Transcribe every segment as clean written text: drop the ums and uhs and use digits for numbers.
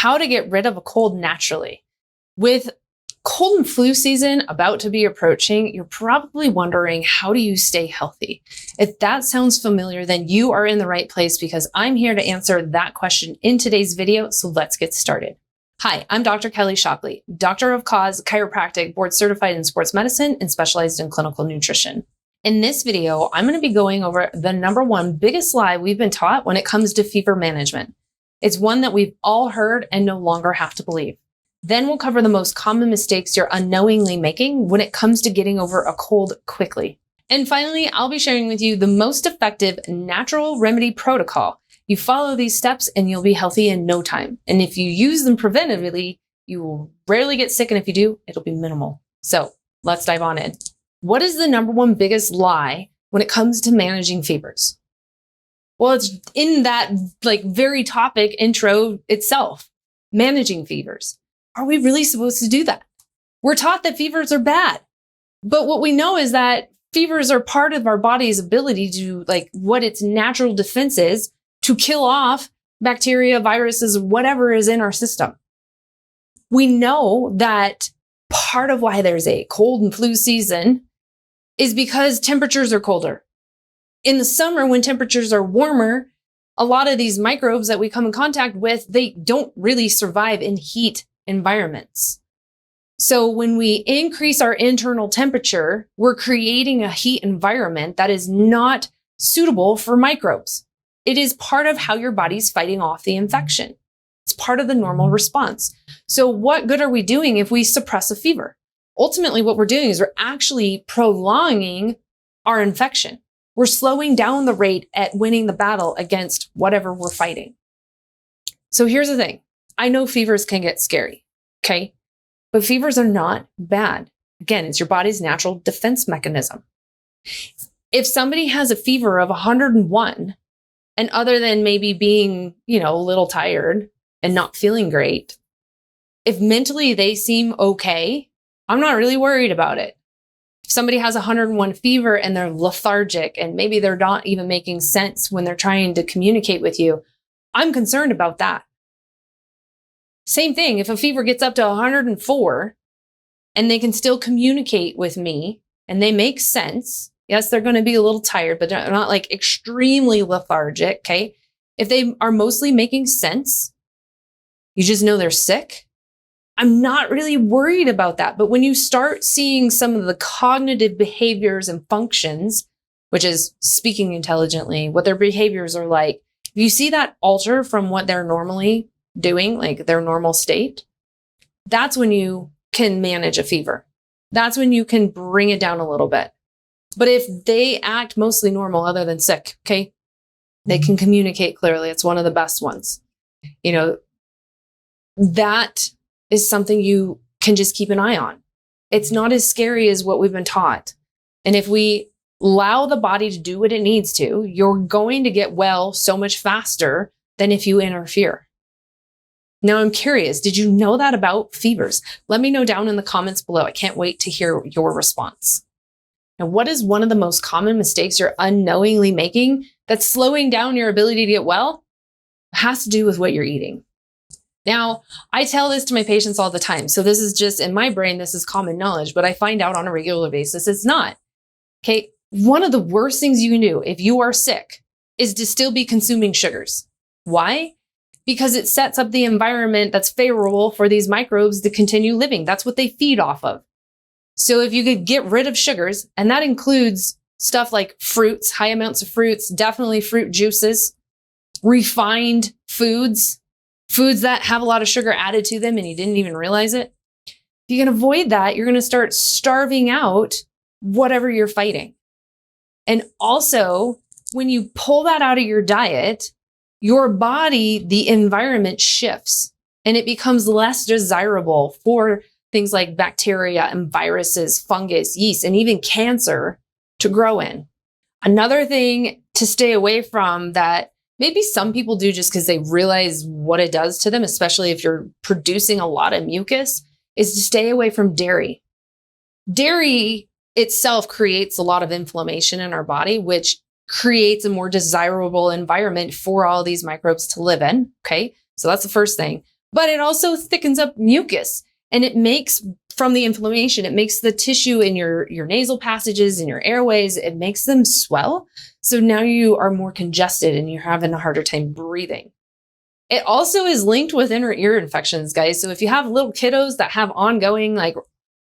how to get rid of a cold naturally. With cold and flu season about to be approaching, you're probably wondering, how do you stay healthy? If that sounds familiar, then you are in the right place, because I'm here to answer that question in today's video. So let's get started. Hi, I'm Dr. Kelly Shockley, Doctor of Cause, chiropractic, board certified in sports medicine, and specialized in clinical nutrition. In this video, I'm going to be going over the number one biggest lie we've been taught when it comes to fever management. It's one that we've all heard and no longer have to believe. Then we'll cover the most common mistakes you're unknowingly making when it comes to getting over a cold quickly. And finally, I'll be sharing with you the most effective natural remedy protocol. You follow these steps and you'll be healthy in no time. And if you use them preventatively, you will rarely get sick. And if you do, it'll be minimal. So let's dive on in. What is the number one biggest lie when it comes to managing fevers? Well, it's in that very topic intro itself, managing fevers. Are we really supposed to do that? We're taught that fevers are bad. But what we know is that fevers are part of our body's ability to, what its natural defense is, to kill off bacteria, viruses, whatever is in our system. We know that part of why there's a cold and flu season is because temperatures are colder. In the summer, when temperatures are warmer, a lot of these microbes that we come in contact with, they don't really survive in heat environments. So when we increase our internal temperature, we're creating a heat environment that is not suitable for microbes. It is part of how your body's fighting off the infection. It's part of the normal response. So what good are we doing if we suppress a fever? Ultimately, what we're doing is we're actually prolonging our infection. We're slowing down the rate at winning the battle against whatever we're fighting. So here's the thing. I know fevers can get scary, okay? But fevers are not bad. Again, it's your body's natural defense mechanism. If somebody has a fever of 101, and other than maybe being, a little tired and not feeling great, if mentally they seem okay, I'm not really worried about it. If somebody has 101 fever and they're lethargic and maybe they're not even making sense when they're trying to communicate with you, I'm concerned about that. Same thing, if a fever gets up to 104 and they can still communicate with me and they make sense, yes, they're going to be a little tired, but they're not extremely lethargic, okay? If they are mostly making sense, you just know they're sick, I'm not really worried about that. But when you start seeing some of the cognitive behaviors and functions, which is speaking intelligently, what their behaviors are like, if you see that alter from what they're normally doing, their normal state, that's when you can manage a fever. That's when you can bring it down a little bit. But if they act mostly normal other than sick, okay, they can communicate clearly. It's one of the best ones. That is something you can just keep an eye on. It's not as scary as what we've been taught. And if we allow the body to do what it needs to, you're going to get well so much faster than if you interfere. Now, I'm curious, did you know that about fevers? Let me know down in the comments below. I can't wait to hear your response. Now, what is one of the most common mistakes you're unknowingly making that's slowing down your ability to get well? It has to do with what you're eating. Now, I tell this to my patients all the time. So this is just in my brain, this is common knowledge, but I find out on a regular basis it's not. Okay. One of the worst things you can do if you are sick is to still be consuming sugars. Why? Because it sets up the environment that's favorable for these microbes to continue living. That's what they feed off of. So if you could get rid of sugars, and that includes stuff like fruits, high amounts of fruits, definitely fruit juices, refined foods that have a lot of sugar added to them and you didn't even realize it. If you can avoid that, you're going to start starving out whatever you're fighting. And also, when you pull that out of your diet, your body, the environment shifts and it becomes less desirable for things like bacteria and viruses, fungus, yeast, and even cancer to grow in. Another thing to stay away from that maybe some people do just because they realize what it does to them, especially if you're producing a lot of mucus, is to stay away from dairy. Dairy itself creates a lot of inflammation in our body, which creates a more desirable environment for all these microbes to live in. Okay. So that's the first thing. but it also thickens up mucus, and it makes, from the inflammation, it makes the tissue in your nasal passages and your airways, it makes them swell. So now you are more congested and you're having a harder time breathing. It also is linked with inner ear infections, guys. So if you have little kiddos that have ongoing, like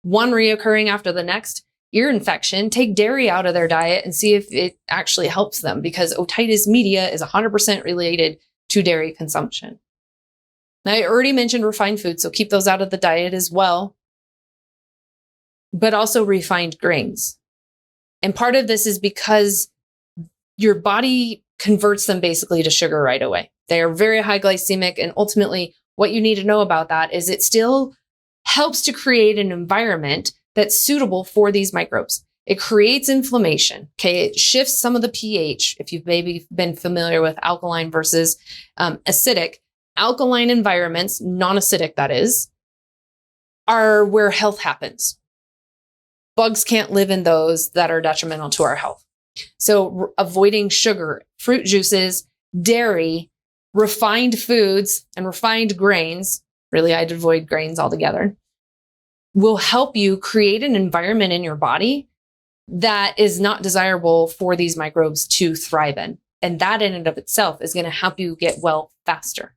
one reoccurring after the next ear infection, take dairy out of their diet and see if it actually helps them, because otitis media is 100% related to dairy consumption. Now, I already mentioned refined foods, so keep those out of the diet as well, but also refined grains. And part of this is because your body converts them basically to sugar right away. They are very high glycemic, and ultimately what you need to know about that is it still helps to create an environment that's suitable for these microbes. It creates inflammation. Okay. It shifts some of the pH. If you've maybe been familiar with alkaline versus acidic, alkaline environments, non-acidic that is, are where health happens. Bugs can't live in those that are detrimental to our health. So avoiding sugar, fruit juices, dairy, refined foods, and refined grains, really I'd avoid grains altogether, will help you create an environment in your body that is not desirable for these microbes to thrive in. And that in and of itself is going to help you get well faster.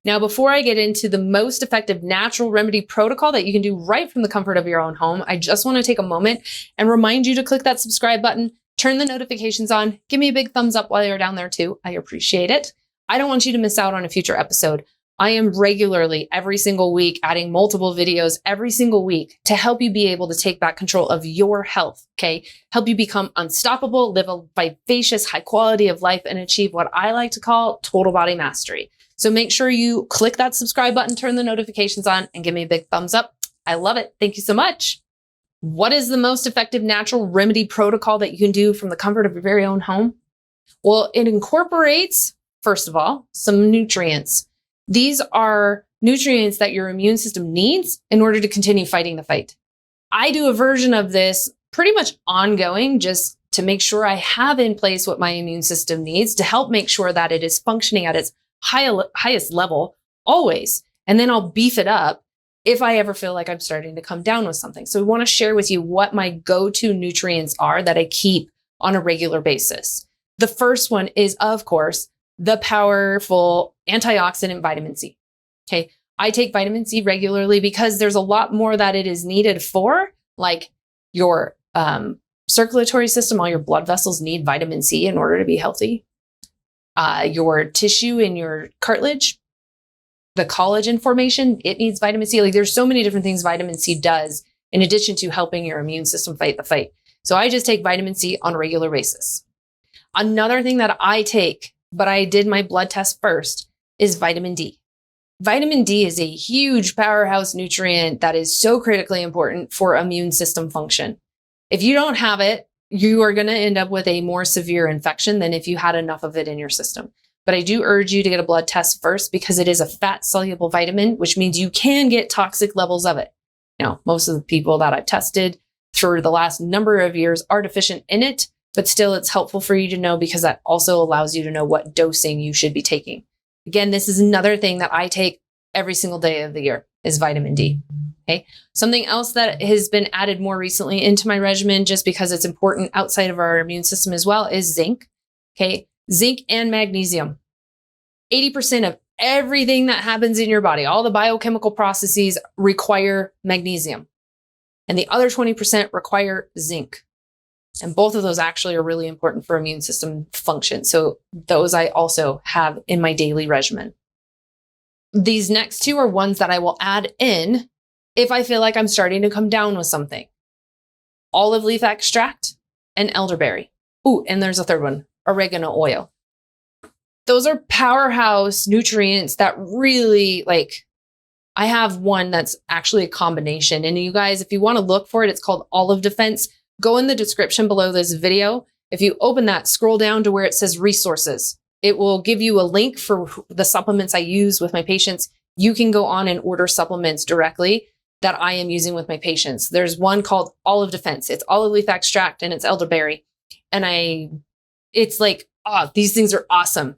Now, before I get into the most effective natural remedy protocol that you can do right from the comfort of your own home, I just want to take a moment and remind you to click that subscribe button, turn the notifications on, give me a big thumbs up while you're down there too. I appreciate it. I don't want you to miss out on a future episode. I am regularly, every single week, adding multiple videos every single week to help you be able to take back control of your health, okay? Help you become unstoppable, live a vivacious, high quality of life, and achieve what I like to call total body mastery. So make sure you click that subscribe button, turn the notifications on, and give me a big thumbs up. I love it. Thank you so much. What is the most effective natural remedy protocol that you can do from the comfort of your very own home? Well, it incorporates, first of all, some nutrients. These are nutrients that your immune system needs in order to continue fighting the fight. I do a version of this pretty much ongoing, just to make sure I have in place what my immune system needs to help make sure that it is functioning at its highest level always. And then I'll beef it up if I ever feel like I'm starting to come down with something. So I want to share with you what my go-to nutrients are that I keep on a regular basis. The first one is, of course, the powerful antioxidant vitamin C. Okay. I take vitamin C regularly because there's a lot more that it is needed for, like your circulatory system. All your blood vessels need vitamin C in order to be healthy. Your tissue in your cartilage, the collagen formation, it needs vitamin C. Like there's so many different things vitamin C does in addition to helping your immune system fight the fight. So I just take vitamin C on a regular basis. Another thing that I take, but I did my blood test first, is vitamin D. Vitamin D is a huge powerhouse nutrient that is so critically important for immune system function. If you don't have it, you are going to end up with a more severe infection than if you had enough of it in your system. But I do urge you to get a blood test first because it is a fat soluble vitamin, which means you can get toxic levels of it. Now, most of the people that I've tested through the last number of years are deficient in it, but still it's helpful for you to know because that also allows you to know what dosing you should be taking. Again, this is another thing that I take every single day of the year is vitamin D. Okay. Something else that has been added more recently into my regimen, just because it's important outside of our immune system as well, is zinc. Okay. Zinc and magnesium. 80% of everything that happens in your body, all the biochemical processes require magnesium. And the other 20% require zinc. And both of those actually are really important for immune system function. So those I also have in my daily regimen. These next two are ones that I will add in if I feel like I'm starting to come down with something. Olive leaf extract and elderberry. Ooh, and there's a third one, oregano oil. Those are powerhouse nutrients that really, like, I have one that's actually a combination. And you guys, if you want to look for it, it's called Olive Defense. Go in the description below this video. If you open that, scroll down to where it says resources. It will give you a link for the supplements I use with my patients. You can go on and order supplements directly that I am using with my patients. There's one called Olive Defense. It's olive leaf extract and it's elderberry. And it's like, oh, these things are awesome.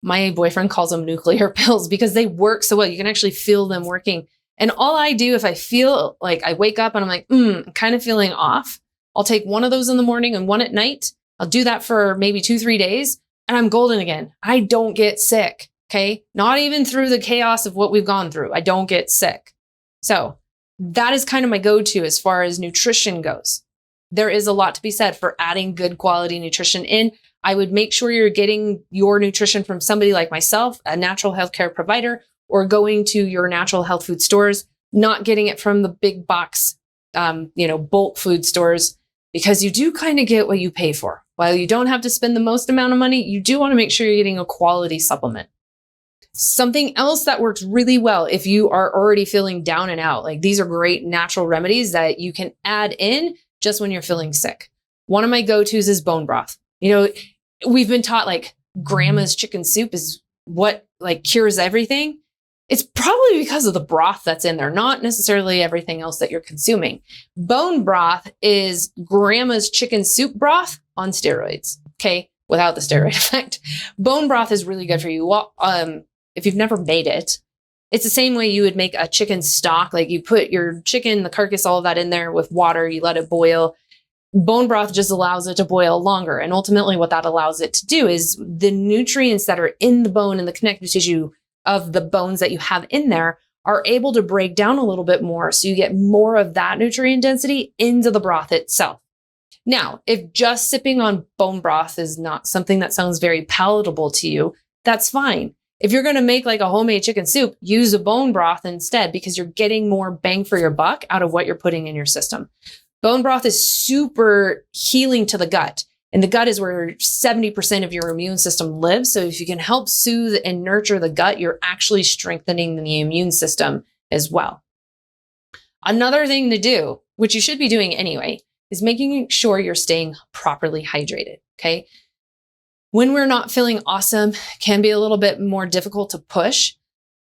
My boyfriend calls them nuclear pills because they work so well. You can actually feel them working. And all I do, if I feel like I wake up and I'm like, I'm kind of feeling off, I'll take one of those in the morning and one at night. I'll do that for maybe 2-3 days and I'm golden again. I don't get sick. Okay. Not even through the chaos of what we've gone through. I don't get sick. So that is kind of my go-to as far as nutrition goes. There is a lot to be said for adding good quality nutrition in. I would make sure you're getting your nutrition from somebody like myself, a natural healthcare provider, or going to your natural health food stores, not getting it from the big box, bulk food stores, because you do kind of get what you pay for. While you don't have to spend the most amount of money, you do want to make sure you're getting a quality supplement. Something else that works really well if you are already feeling down and out, like these are great natural remedies that you can add in just when you're feeling sick. One of my go-tos is bone broth. We've been taught like grandma's chicken soup is what like cures everything. It's probably because of the broth that's in there, not necessarily everything else that you're consuming. Bone broth is grandma's chicken soup broth on steroids. Okay. Without the steroid effect. Bone broth is really good for you. Well, if you've never made it, it's the same way you would make a chicken stock. Like you put your chicken, the carcass, all of that in there with water, you let it boil. Bone broth just allows it to boil longer. And ultimately what that allows it to do is the nutrients that are in the bone and the connective tissue of the bones that you have in there are able to break down a little bit more. So you get more of that nutrient density into the broth itself. Now, if just sipping on bone broth is not something that sounds very palatable to you, that's fine. If you're going to make like a homemade chicken soup, use a bone broth instead because you're getting more bang for your buck out of what you're putting in your system. Bone broth is super healing to the gut. And the gut is where 70% of your immune system lives. So if you can help soothe and nurture the gut, you're actually strengthening the immune system as well. Another thing to do, which you should be doing anyway, is making sure you're staying properly hydrated. Okay. When we're not feeling awesome, it can be a little bit more difficult to push,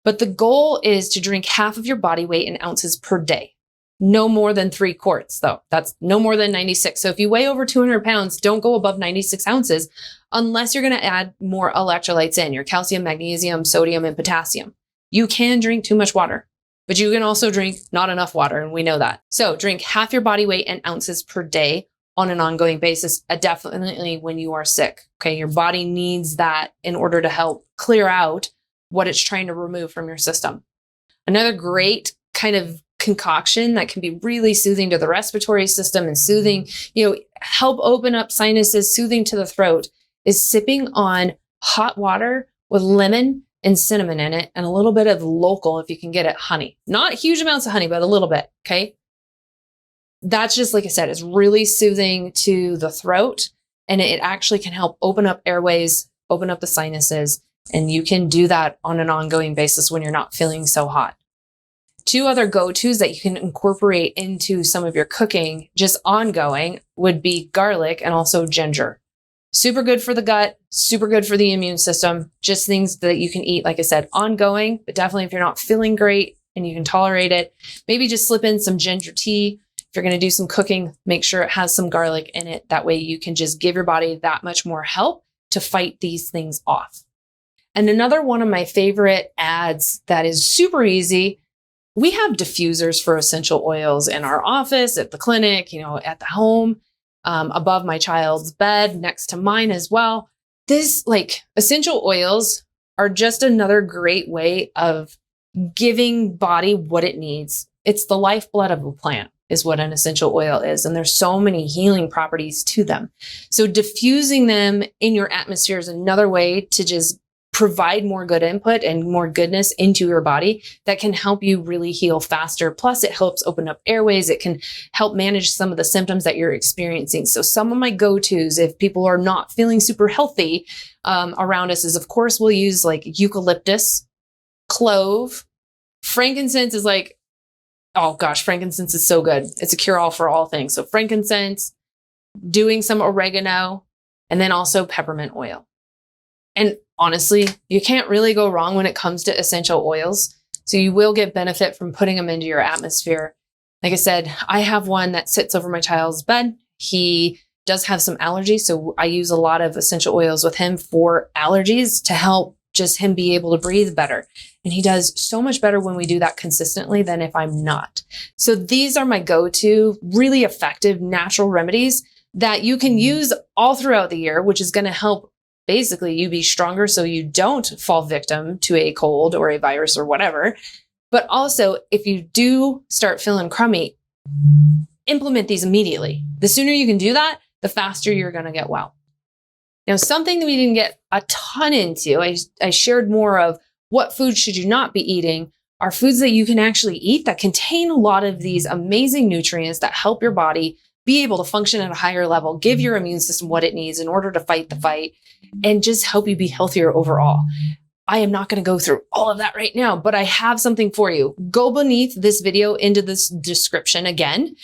but the goal is to drink half of your body weight in ounces per day. No more than 3 quarts though. That's no more than 96. So if you weigh over 200 pounds, don't go above 96 ounces unless you're going to add more electrolytes in, your calcium, magnesium, sodium, and potassium. You can drink too much water, but you can also drink not enough water. And we know that. So drink half your body weight in ounces per day on an ongoing basis, definitely when you are sick. Okay. Your body needs that in order to help clear out what it's trying to remove from your system. Another great kind of concoction that can be really soothing to the respiratory system and soothing, help open up sinuses, soothing to the throat, is sipping on hot water with lemon and cinnamon in it and a little bit of local, if you can get it, honey. Not huge amounts of honey, but a little bit. Okay. That's just, like I said, it's really soothing to the throat and it actually can help open up airways, open up the sinuses, and you can do that on an ongoing basis when you're not feeling so hot. 2 other go-tos that you can incorporate into some of your cooking, just ongoing, would be garlic and also ginger. Super good for the gut, super good for the immune system, just things that you can eat, like I said, ongoing, but definitely if you're not feeling great and you can tolerate it, maybe just slip in some ginger tea. If you're going to do some cooking, make sure it has some garlic in it. That way you can just give your body that much more help to fight these things off. And another one of my favorite ads that is super easy, we have diffusers for essential oils in our office, at the clinic, at the home, above my child's bed, next to mine as well. This essential oils are just another great way of giving body what it needs. It's the lifeblood of a plant is what an essential oil is. And there's so many healing properties to them. So diffusing them in your atmosphere is another way to just provide more good input and more goodness into your body that can help you really heal faster. Plus, it helps open up airways. It can help manage some of the symptoms that you're experiencing. So some of my go-tos, if people are not feeling super healthy around us, is, of course, we'll use eucalyptus, clove. Frankincense is frankincense is so good. It's a cure-all for all things. So frankincense, doing some oregano, and then also peppermint oil. And honestly, you can't really go wrong when it comes to essential oils. So you will get benefit from putting them into your atmosphere. Like I said, I have one that sits over my child's bed. He does have some allergies. So I use a lot of essential oils with him for allergies to help just him be able to breathe better. And he does so much better when we do that consistently than if I'm not. So these are my go-to really effective natural remedies that you can use all throughout the year, which is going to help basically you be stronger so you don't fall victim to a cold or a virus or whatever. But also, if you do start feeling crummy, implement these immediately. The sooner you can do that, the faster you're going to get well. Now, something that we didn't get a ton into, I shared more of what foods should you not be eating, are foods that you can actually eat that contain a lot of these amazing nutrients that help your body be able to function at a higher level, give your immune system what it needs in order to fight the fight, and just help you be healthier overall. I am not going to go through all of that right now, but I have something for you. Go beneath this video into this description again.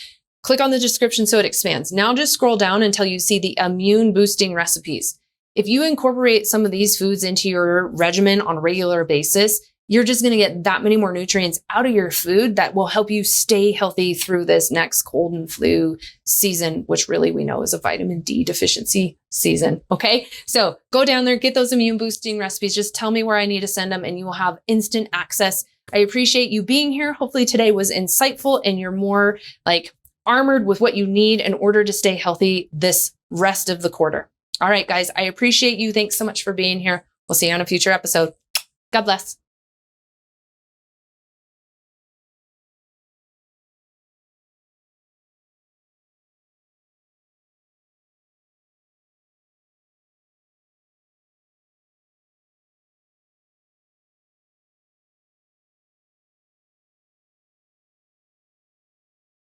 Click on the description so it expands. Now just scroll down until you see the immune boosting recipes. If you incorporate some of these foods into your regimen on a regular basis, you're just going to get that many more nutrients out of your food that will help you stay healthy through this next cold and flu season, which really we know is a vitamin D deficiency season. Okay. So go down there, get those immune boosting recipes. Just tell me where I need to send them and you will have instant access. I appreciate you being here. Hopefully today was insightful and you're more like armored with what you need in order to stay healthy this rest of the quarter. All right, guys, I appreciate you. Thanks so much for being here. We'll see you on a future episode. God bless.